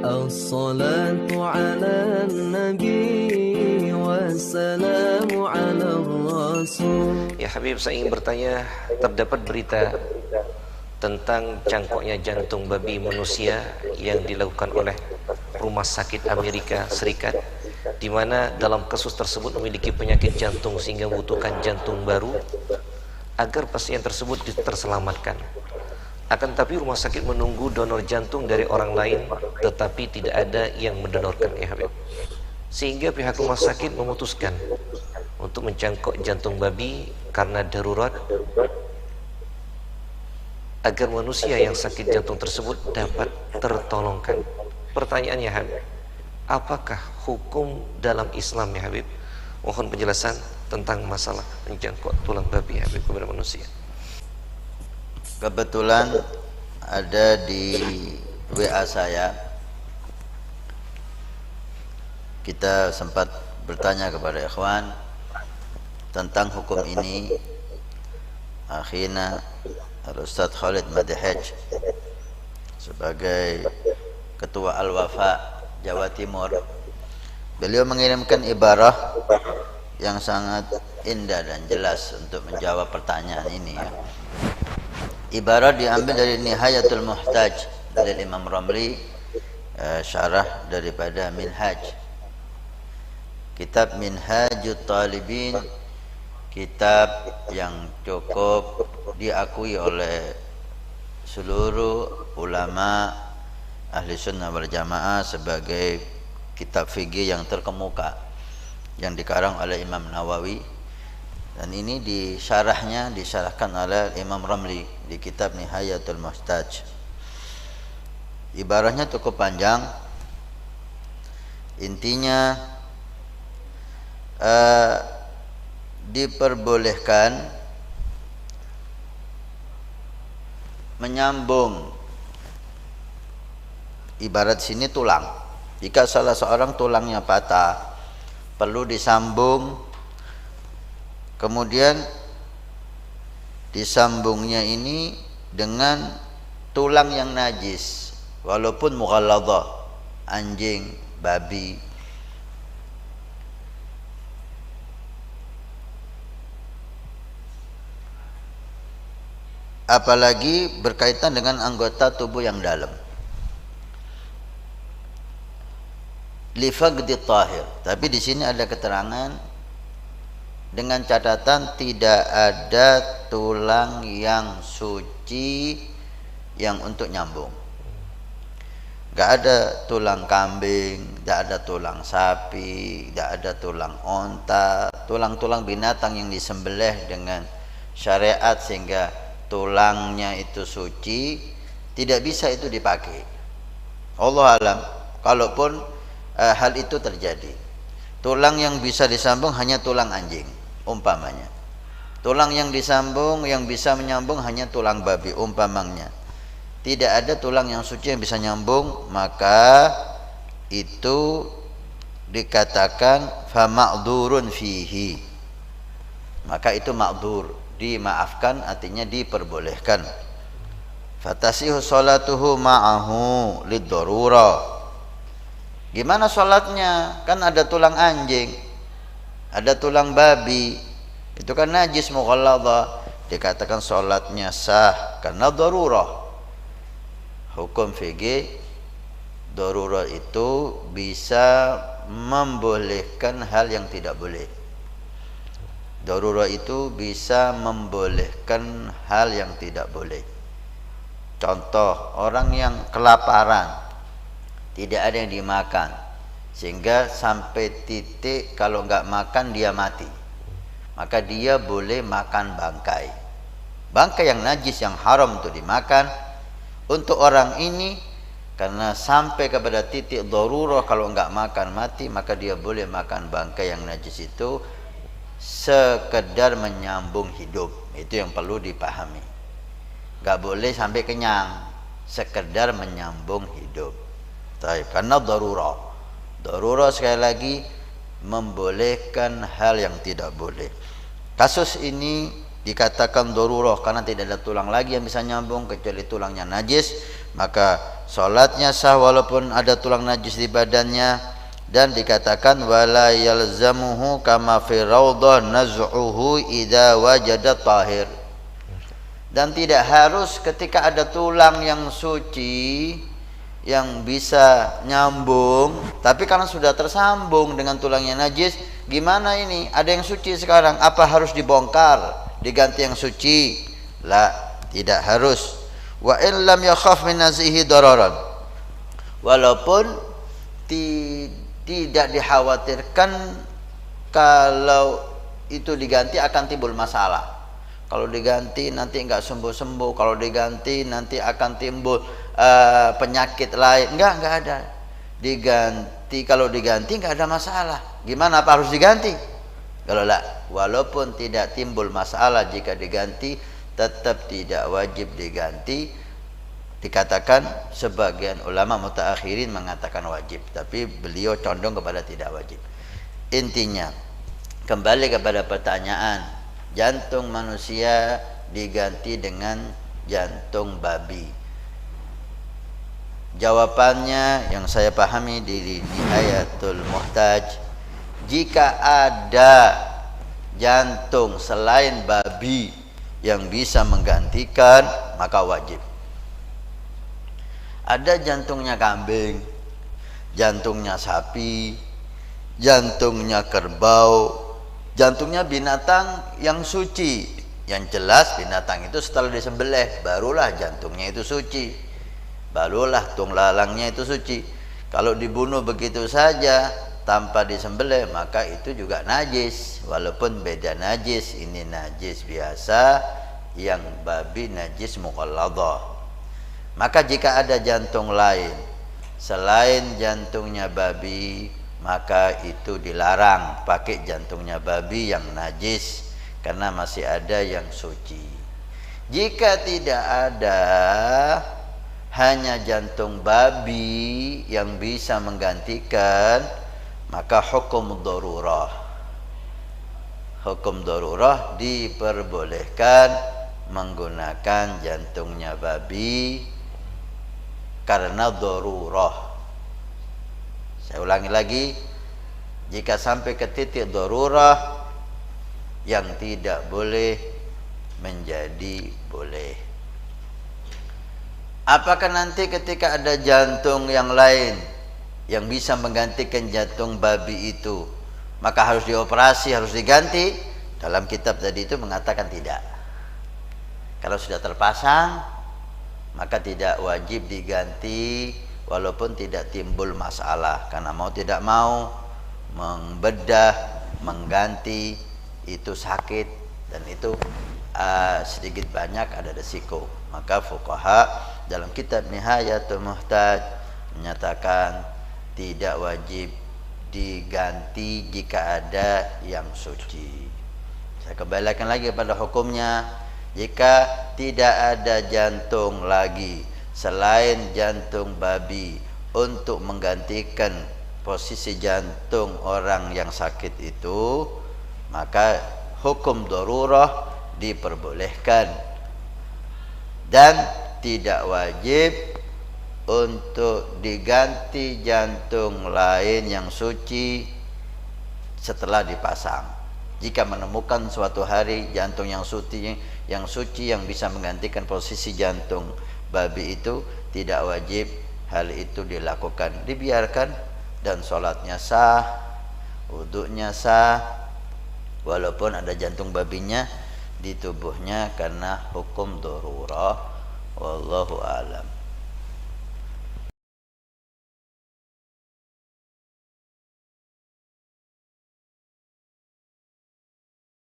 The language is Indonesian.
الصلاة على النبي والسلام على الرسول. Ya Habib, saya ingin bertanya, terdapat berita tentang cangkoknya jantung babi manusia yang dilakukan oleh Rumah Sakit Amerika Serikat, di mana dalam kasus tersebut memiliki penyakit jantung sehingga membutuhkan jantung baru agar pasien tersebut terselamatkan. Akan tetapi rumah sakit menunggu donor jantung dari orang lain, tetapi tidak ada yang mendonorkan, ya Habib. Sehingga pihak rumah sakit memutuskan untuk mencangkok jantung babi karena darurat, agar manusia yang sakit jantung tersebut dapat tertolongkan. Pertanyaannya Habib, apakah hukum dalam Islam, ya Habib? Mohon penjelasan tentang masalah mencangkok tulang babi, ya Habib, kepada manusia. Kebetulan ada di WA saya, kita sempat bertanya kepada ikhwan tentang hukum ini. Akhirnya Al-Ustaz Khalid Madihaj sebagai Ketua Al-Wafa Jawa Timur, beliau mengirimkan ibarah yang sangat indah dan jelas untuk menjawab pertanyaan ini, ya. Ibarat diambil dari Nihayatul Muhtaj dari Imam Ramli, syarah daripada Minhaj. Kitab Minhajut Talibin, kitab yang cukup diakui oleh seluruh ulama ahli sunnah wal jamaah sebagai kitab fikih yang terkemuka yang dikarang oleh Imam Nawawi. Dan ini disyarahkan oleh Imam Ramli di kitab Nihayatul Muhtaj. Ibarahnya cukup panjang. Intinya diperbolehkan menyambung, ibarat sini tulang. Jika salah seorang tulangnya patah, perlu disambung. Kemudian disambungnya ini dengan tulang yang najis, walaupun mughalladhah, anjing, babi. Apalagi berkaitan dengan anggota tubuh yang dalam. Li faqdi tahir. Tapi di sini ada keterangan dengan catatan tidak ada tulang yang suci yang untuk nyambung. Gak ada tulang kambing, gak ada tulang sapi, gak ada tulang onta, tulang-tulang binatang yang disembelih dengan syariat sehingga tulangnya itu suci, tidak bisa itu dipakai. Allah alam, kalaupun hal itu terjadi, tulang yang bisa disambung hanya tulang anjing umpamanya. Tulang yang disambung, yang bisa menyambung hanya tulang babi umpamanya. Tidak ada tulang yang suci yang bisa nyambung, maka itu dikatakan fa ma'dzurun fihi. Maka itu ma'dzur, dimaafkan, artinya diperbolehkan. Fatasihu salatuhu ma'ahu lid-darura. Gimana salatnya? Kan ada tulang anjing, ada tulang babi, itu kan najis mughalladhah, dikatakan salatnya sah karena darurah. Hukum fikih, darurah itu bisa membolehkan hal yang tidak boleh. Darurah itu bisa membolehkan hal yang tidak boleh. Contoh, orang yang kelaparan, tidak ada yang dimakan, sehingga sampai titik kalau nggak makan dia mati, maka dia boleh makan bangkai. Bangkai yang najis, yang haram untuk dimakan. Untuk orang ini, karena sampai kepada titik darurah, kalau nggak makan mati, maka dia boleh makan bangkai yang najis itu sekedar menyambung hidup. Itu yang perlu dipahami. Nggak boleh sampai kenyang, sekedar menyambung hidup. Karena darurah. Darurah sekali lagi membolehkan hal yang tidak boleh. Kasus ini dikatakan darurah karena tidak ada tulang lagi yang bisa nyambung kecuali tulangnya najis, maka salatnya sah walaupun ada tulang najis di badannya. Dan dikatakan wala yalzamuhu kama fi raudhah naz'uhu idza wajada tahir. Dan tidak harus ketika ada tulang yang suci yang bisa nyambung, tapi karena sudah tersambung dengan tulangnya najis, gimana ini? Ada yang suci sekarang, apa harus dibongkar, diganti yang suci? La, tidak harus. Wa in lam yakhaf min nazihi dararan. Walaupun tidak dikhawatirkan kalau itu diganti akan timbul masalah. Kalau diganti nanti enggak sembuh-sembuh, kalau diganti nanti akan timbul penyakit lain. Enggak ada. Diganti, kalau diganti enggak ada masalah. Gimana, apa harus diganti? Kalau la, walaupun tidak timbul masalah jika diganti, tetap tidak wajib diganti. Dikatakan sebagian ulama mutaakhirin mengatakan wajib, tapi beliau condong kepada tidak wajib. Intinya, kembali kepada pertanyaan, jantung manusia diganti dengan jantung babi. Jawabannya yang saya pahami di Nihayatul Muhtaj, jika ada jantung selain babi yang bisa menggantikan, maka wajib. Ada jantungnya kambing, jantungnya sapi, jantungnya kerbau, jantungnya binatang yang suci. Yang jelas binatang itu setelah disembelih barulah jantungnya itu suci, barulah tung lalangnya itu suci. Kalau dibunuh begitu saja tanpa disembelih, maka itu juga najis. Walaupun beda najis, ini najis biasa, yang babi najis mughalladhah. Maka jika ada jantung lain selain jantungnya babi, maka itu dilarang pakai jantungnya babi yang najis, karena masih ada yang suci. Jika tidak ada, hanya jantung babi yang bisa menggantikan, maka hukum darurah. Hukum darurah diperbolehkan menggunakan jantungnya babi karena darurah. Saya ulangi lagi, jika sampai ke titik darurah, yang tidak boleh menjadi boleh. Apakah nanti ketika ada jantung yang lain yang bisa menggantikan jantung babi itu, maka harus dioperasi, harus diganti? Dalam kitab tadi itu mengatakan tidak. Kalau sudah terpasang, maka tidak wajib diganti walaupun tidak timbul masalah. Karena mau tidak mau membedah, mengganti itu sakit, dan itu sedikit banyak ada resiko. Maka fuqaha dalam kitab Nihayatul Muhtaj menyatakan tidak wajib diganti jika ada yang suci. Saya kembalikan lagi pada hukumnya. Jika tidak ada jantung lagi selain jantung babi untuk menggantikan posisi jantung orang yang sakit itu, maka hukum darurah diperbolehkan dan tidak wajib untuk diganti jantung lain yang suci setelah dipasang. Jika menemukan suatu hari jantung yang suci yang bisa menggantikan posisi jantung babi itu, tidak wajib hal itu dilakukan, dibiarkan, dan sholatnya sah, wudunya sah, walaupun ada jantung babinya di tubuhnya karena hukum darurah. Wallahu a'lam.